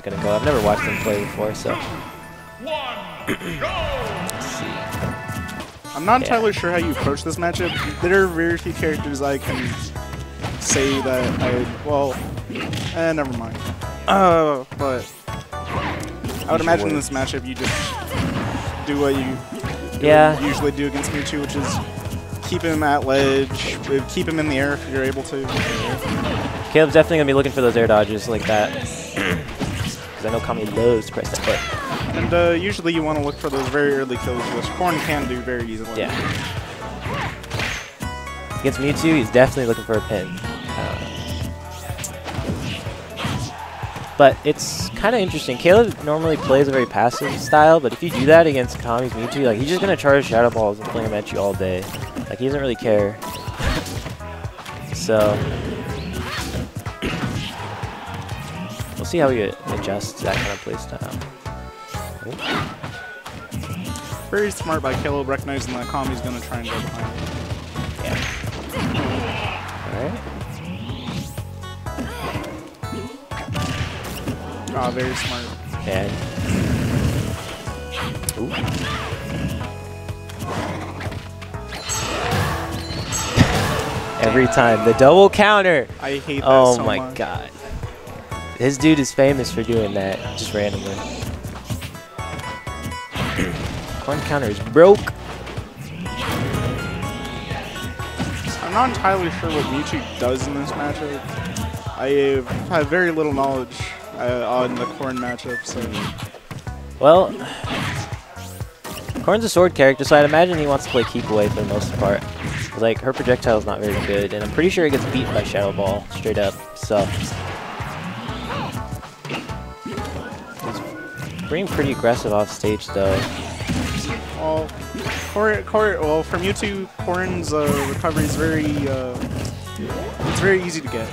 gonna go. I've never watched him play before, so. Let's see. I'm not entirely sure how you approach this matchup. There are very few characters I can say that never mind. But I would imagine in this matchup you just do what you usually do against Mewtwo, which is keep him at ledge, keep him in the air if you're able to. Caleb's definitely going to be looking for those air dodges like that. Because I know Kami loves to press that button. And usually you want to look for those very early kills, which Corn can do very easily. Yeah. Against Mewtwo, he's definitely looking for a pin. But it's kind of interesting. Caleb normally plays a very passive style, but if you do that against Kami's Mewtwo, like he's just gonna charge Shadow Balls and fling them at you all day. Like he doesn't really care. So we'll see how he adjusts to that kind of play style. Very smart by Caleb, recognizing that Kami's gonna try and go behind him. Yeah. All right. Oh, very smart. And ooh. Every time the double counter. I hate that Oh so my much. god. This dude is famous for doing that just randomly. Corn counter is broke. I'm not entirely sure what Mewtwo does in this matchup. I have very little knowledge on the Corn matchup, so. Well, Corn's a sword character, so I'd imagine he wants to play keep away for the most part. Like, her projectile is not very good, and I'm pretty sure it gets beaten by Shadow Ball, straight up, so. He's being pretty aggressive off stage, though. Well, for Mewtwo, Corn's recovery is it's very easy to get.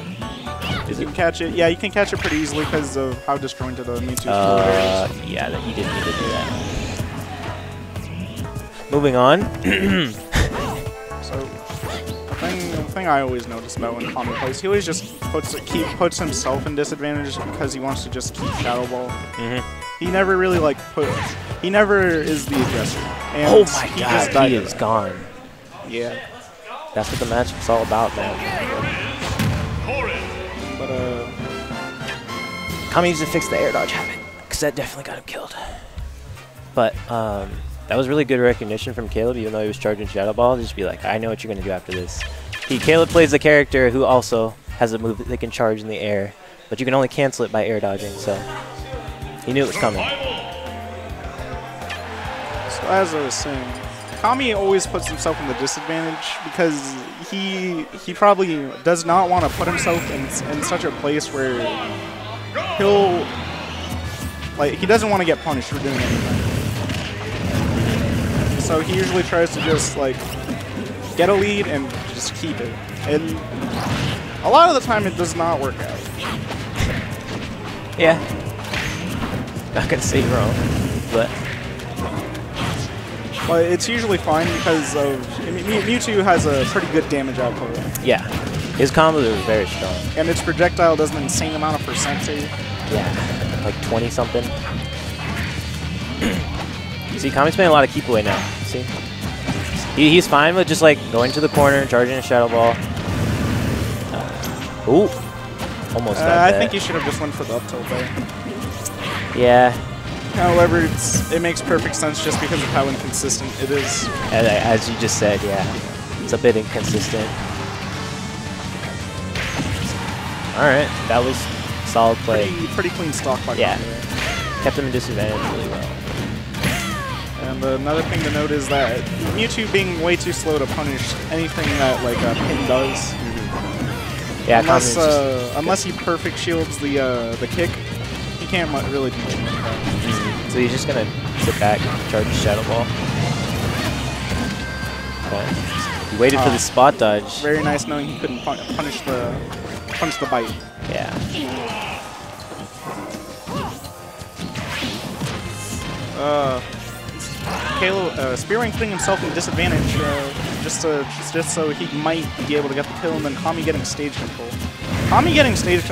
You can catch it. Yeah, you can catch it pretty easily because of how disjointed Mewtwo's forward is. Yeah, you didn't need to do that. Moving on. So, the thing I always notice about when Kami plays, he always just puts himself in disadvantage because he wants to just keep Shadow Ball. He never really he never is the aggressor. And oh my god, he is gone. Yeah. That's what the matchup's all about, man. But Kami needs to fix the air dodge habit, because that definitely got him killed. But that was really good recognition from Caleb, even though he was charging Shadow Ball. Just be like, I know what you're going to do after this. Caleb plays a character who also has a move that they can charge in the air, but you can only cancel it by air dodging, so he knew it was coming. So as I was saying, Kami always puts himself in the disadvantage because he probably does not want to put himself in such a place where he doesn't want to get punished for doing anything. So he usually tries to just get a lead and just keep it. And a lot of the time it does not work out. Yeah. Not gonna say you're wrong, but it's usually fine because Mewtwo has a pretty good damage output. Yeah, his combos are very strong. And its projectile does an insane amount of percent too. Yeah, like 20 something. See, Kami's playing a lot of keep away now. See, he's fine with just going to the corner, charging a Shadow Ball. Ooh, almost got that. I think you should have just went for the up tilt there. Yeah. However, it makes perfect sense just because of how inconsistent it is. As you just said, yeah, it's a bit inconsistent. All right, that was solid play. Pretty clean stock by yeah, Kami. kept him in disadvantage really well. And another thing to note is that Mewtwo being way too slow to punish anything that a pin does. Yeah, unless he perfect shields the kick, he can't really do much. So he's just gonna sit back and charge the Shadow Ball. Okay. He waited for the spot dodge. Very nice knowing he couldn't punish the bite. Yeah. Spearwing putting himself in disadvantage just so he might be able to get the kill, and then Kami getting stage control. Tommy getting stage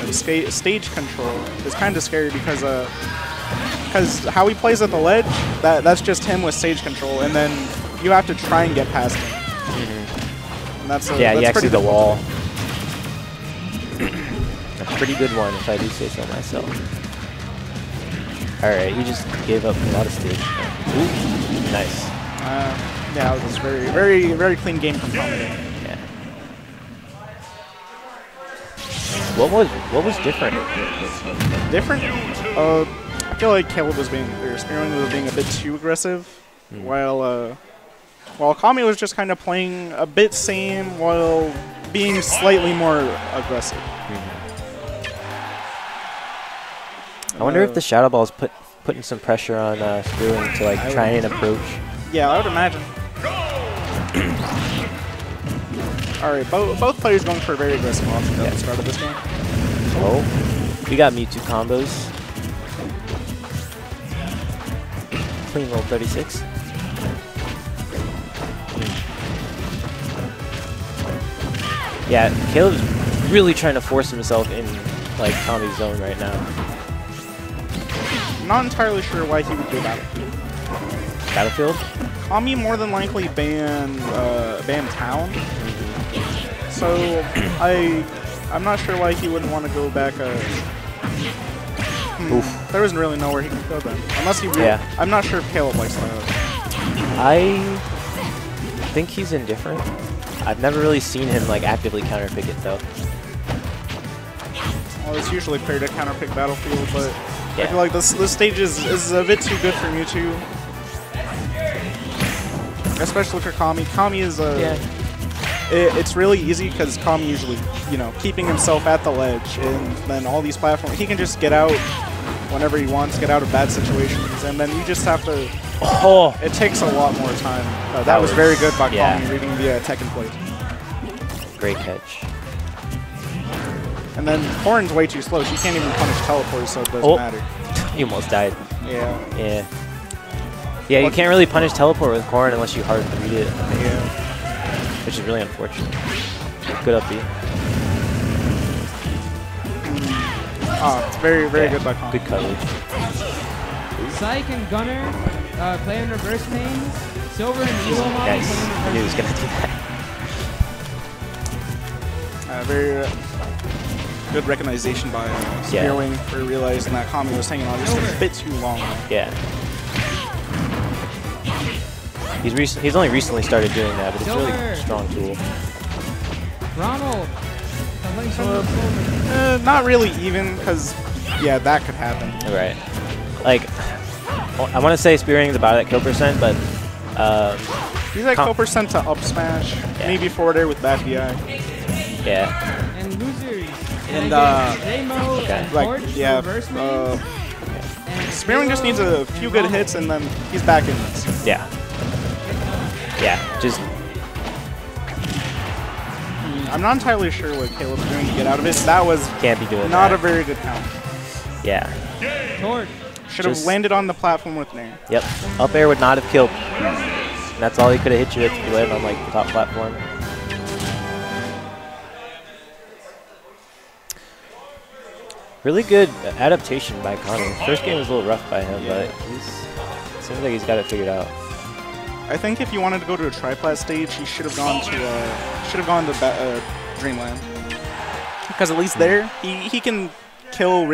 control is kind of scary because how he plays at the ledge, that's just him with stage control, and then you have to try and get past him. And that's yeah, that's you exit the difficult. wall. A pretty good one, if I do say so myself. All right, he just gave up a lot of stage. Ooh, nice. Yeah, it was very, very, very clean game from Tommy. Yeah. What was different? Different? I feel like Caleb was being, or Spearwing was being a bit too aggressive, while Kami was just kind of playing a bit same while being slightly more aggressive. I wonder if the Shadow Ball is putting some pressure on Spearwing to like try and approach. Yeah, I would imagine. All right, both players going for very aggressive options at the start of this game. Oh, we got Mewtwo combos. Clean roll 36. Yeah, Caleb's really trying to force himself in like Tommy's zone right now. I'm not entirely sure why he would do Battlefield. Battlefield? Kami more than likely ban Town. So I'm not sure why he wouldn't want to go back. There wasn't really nowhere he could go then, unless he. I'm not sure if Caleb likes that. I think he's indifferent. I've never really seen him like actively counterpick it though. Well, it's usually fair to counterpick Battlefield, but yeah. I feel like this stage is a bit too good for Mewtwo. Especially for Kami. Kami is it's really easy because Kami usually, keeping himself at the ledge, and then all these platforms, he can just get out whenever he wants, get out of bad situations, and then you just have to. Oh, it takes a lot more time. That was very good by Kami reading the Tekken plate. Great catch. And then Corrin's way too slow. She can't even punish teleports, so it doesn't matter. You almost died. Yeah. Yeah. Yeah, you can't really punish teleport with Corrin unless you hard read it. Yeah. Which is really unfortunate. Good up B. It's very, very good by Kami. Good coverage. Syke and Gunner play in reverse mains. Silver and Eagle Mom Nice. play in reverse I knew he was going to do that. Very good recognition by Spearwing for realizing that Kami was hanging on just a bit too long. Yeah. He's only recently started doing that, but it's a really strong tool. Ronald. Not really even, because, that could happen. Right. Like, I want to say Spearwing is about at kill percent, but... he's at kill percent to up smash, maybe forward air with bad DI. Yeah. And losers. And, Spearwing just needs a few good hits, and then he's back in this. Yeah. Yeah, just... I'm not entirely sure what Caleb's doing to get out of it. That was can't be doing not that. a very good count. Yeah. Should have landed on the platform with Nair. Yep. Up air would not have killed. And that's all he could have hit you with if you landed on like the top platform. Really good adaptation by Connor. First game was a little rough by him, but it seems like he's got it figured out. I think if he wanted to go to a triplat stage, he should have gone to Dreamland, because at least there he can kill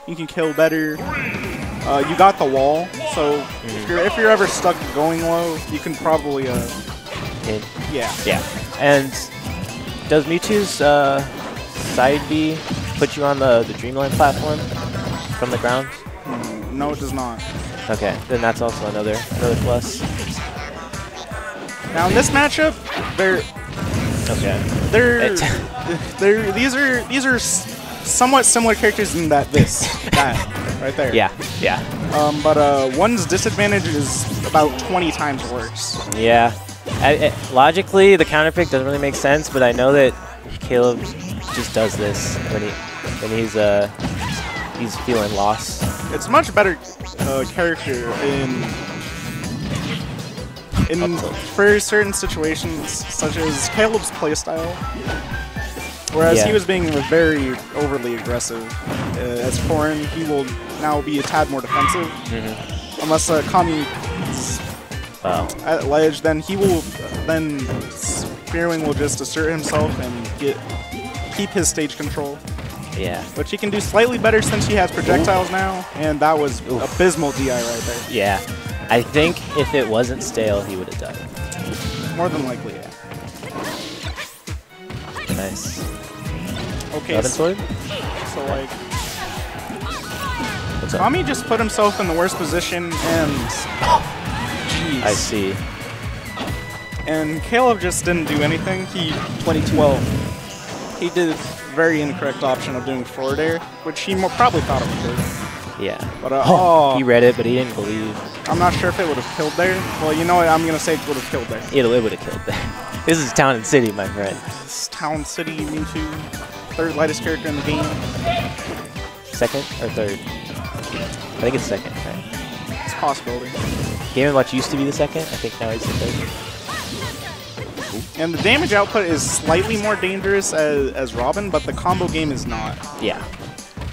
he can kill better. You got the wall, so if you're ever stuck going low, you can probably yeah. And does Mewtwo's side B put you on the Dreamland platform from the ground? No, it does not. Okay, then that's also another plus. Now in this matchup, these are somewhat similar characters in that right there. Yeah. But one's disadvantage is about 20 times worse. Yeah. Logically, the counterpick doesn't really make sense, but I know that Caleb just does this when he's feeling lost. It's much better character for certain situations, such as Caleb's playstyle, Whereas Yeah. he was being very overly aggressive. As Corrin, he will now be a tad more defensive. Unless Kami is Wow. at ledge, then he will, then Spearwing will just assert himself and keep his stage control. Yeah. Which he can do slightly better since he has projectiles now, and that was abysmal DI right there. Yeah. I think if it wasn't stale, he would have died. More than likely, yeah. Nice. Okay, Weapon sword? so like, What's up? Kami just put himself in the worst position, and jeez. I see. And Caleb just didn't do anything. He 2012. He did a very incorrect option of doing forward air, which he probably thought it would do. Yeah. But He read it, but he didn't believe. I'm not sure if it would have killed there. Well, you know what? I'm gonna say it would have killed there. It would have killed there. This is Town and City, my friend. This Town City Mewtwo, third lightest character in the game. Second or third? I think it's second, right? It's a possibility. Game & Watch used to be the second. I think now he's the third. And the damage output is slightly more dangerous as Robin, but the combo game is not. Yeah.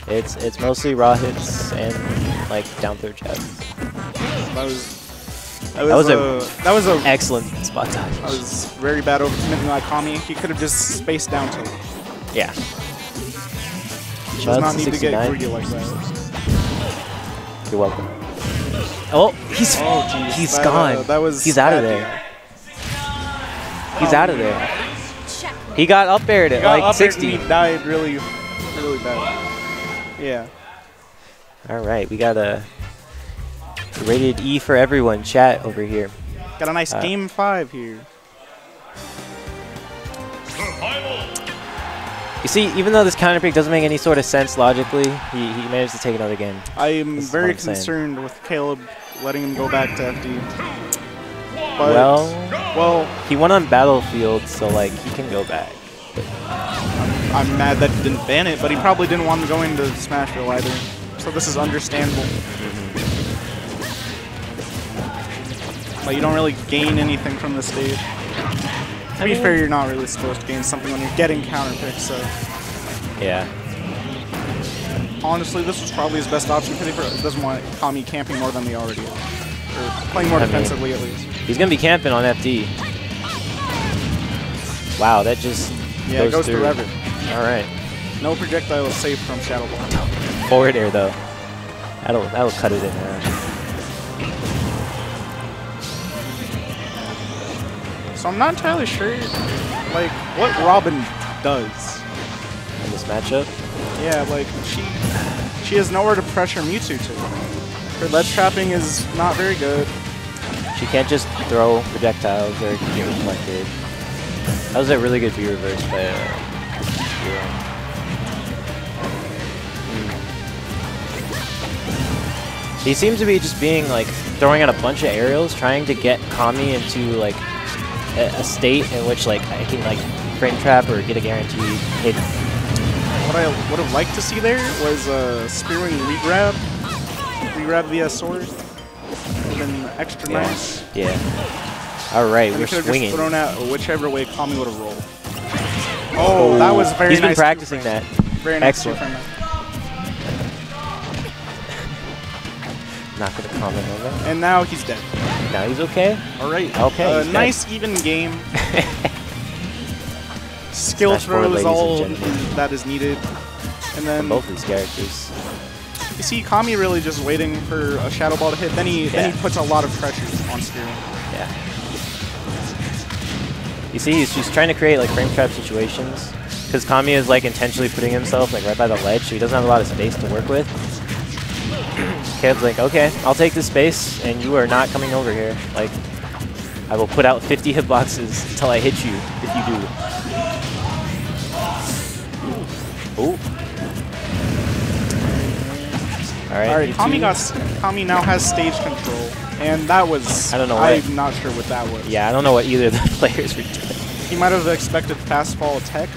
It's mostly raw hits and like down throw jab. That was a Excellent spot dodge. That was very bad overcommitting by Kami. He could have just spaced down to it. Yeah. He does not need to get greedy like that. You're welcome. Oh, he's gone. He's out of there. He's out of there. He got up aired at like 60. He died really bad. Yeah. All right, we got a rated E for everyone chat over here. Got a nice game 5 here. You see, even though this counter pick doesn't make any sort of sense logically, he managed to take another game. I am very concerned with Caleb letting him go back to FD. But, well, he won on Battlefield, so like he can go back. I'm mad that he didn't ban it, but he probably didn't want to go into Smashville either. So this is understandable. But you don't really gain anything from this stage. To be fair, you're not really supposed to gain something when you're getting counter picks, so. Yeah. Honestly, this was probably his best option because he doesn't want Kami camping more than they already are. Or playing more defensively, at least. He's going to be camping on FD. Wow, that just goes through everything. All right. No projectile is safe from Shadow Ball. Forward air, though. That'll cut it in half. So I'm not entirely sure, like, what Robin does in this matchup. Yeah, like she has nowhere to pressure Mewtwo to. Her ledge trapping is not very good. She can't just throw projectiles or get reflected. That was a really good V reverse by He seems to be just being like throwing out a bunch of aerials, trying to get Kami into like a state in which like I can like frame trap or get a guaranteed hit. What I would have liked to see there was a Spearwing regrab via sword, and then extra nice. Yeah. All right, and we're swinging. Just thrown out whichever way Kami would have rolled. Oh, that was very nice. He's been practicing that. Very nice. Excellent. Not going to comment on that. And now he's dead. Now he's okay? All right. Okay. Nice even game. Skill throw is all that is needed. And then both these characters. You see Kami really just waiting for a Shadow Ball to hit. Then he puts a lot of pressure on Spearwing. Yeah. You see, he's just trying to create like frame trap situations because Kami is like intentionally putting himself like right by the ledge, so he doesn't have a lot of space to work with. Caleb's like, okay, I'll take this space, and you are not coming over here. Like, I will put out 50 hitboxes until I hit you if you do. Ooh. All right, Kami now has stage control, and that was. I don't know. I'm not sure what that was. Yeah, I don't know what either of the players were doing. He might have expected fast fall tech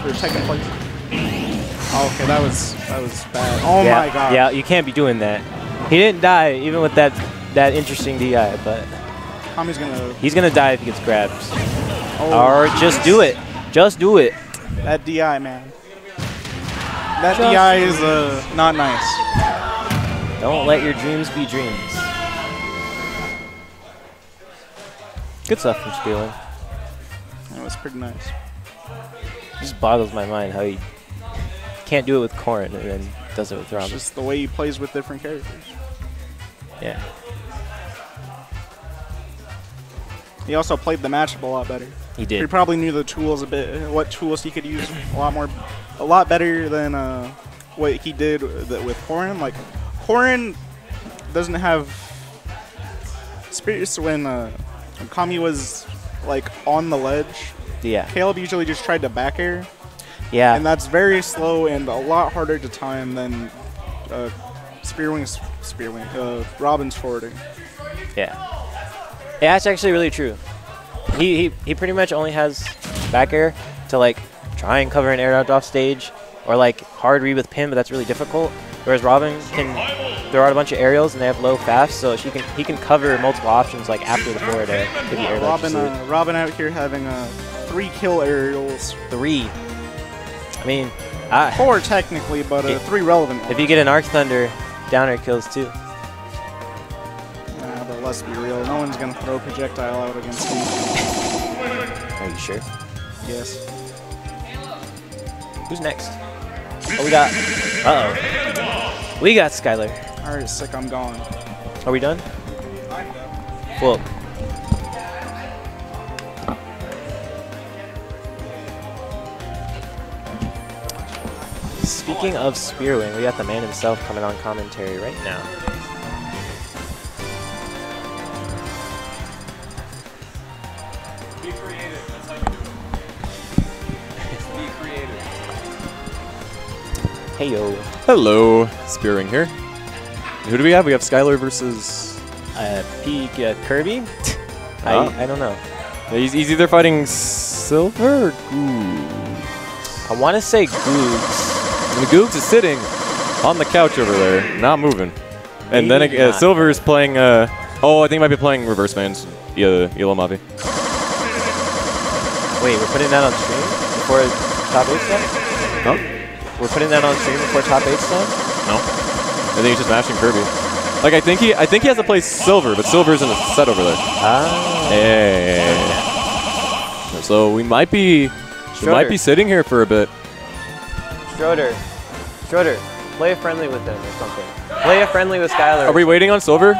or tech in place. Oh, okay, that was bad. Oh my god. Yeah, you can't be doing that. He didn't die even with that interesting DI, but Kami's gonna. He's gonna die if he gets grabbed. Oh, or just do it. Just do it. That DI, man. That DI is not nice. Don't let your dreams be dreams. Good stuff from Spearwing. That was pretty nice. It just boggles my mind how he can't do it with Corrin and then does it with Robin. It's just the way he plays with different characters. Yeah. He also played the matchup a lot better. He did. He probably knew the tools a bit, what tools he could use a lot better than what he did with Corrin. Like, Corrin doesn't have spirits when Kami was like on the ledge. Yeah. Caleb usually just tried to back air. Yeah. And that's very slow and a lot harder to time than Robin's forwarding. Yeah. Yeah, that's actually really true. He pretty much only has back air to like try and cover an air out off stage or like hard read with pin, but that's really difficult. Whereas Robin can throw out a bunch of aerials and they have low fast, so he can cover multiple options like after the forward air. If he air Robin out here having 3 kill aerials. 3. I mean, 4 technically, but 3 relevant ones. If you get an Arc Thunder, downer kills too. But let's be real, no one's gonna throw projectile out against me. Are you sure? Yes. Who's next? Oh, we got. We got Skylar. Alright, sick. I'm gone. Are we done? I'm done. Well. Speaking of Spearwing, we got the man himself coming on commentary right now. Be creative. That's how you do it. Be creative. Hey yo. Hello, Spearwing here. Who do we have? We have Skylar versus Kirby? I don't know. He's either fighting Silver or Googs. I want to say Googs. And Googs is sitting on the couch over there, not moving. And Maybe then not. Silver is playing. I think he might be playing Reverse Man's Yellow Mavi. Wait, we're putting that on stream before top 8 stuff? Huh? We're putting that on stream before top 8 stuff? No. I think he's just mashing Kirby. Like I think he has to play Silver, but Silver's in the set over there. Ah. Yeah. So we might be sitting here for a bit. Schroeder, play a friendly with them or something. Play a friendly with Skylar. Are we waiting on Silver?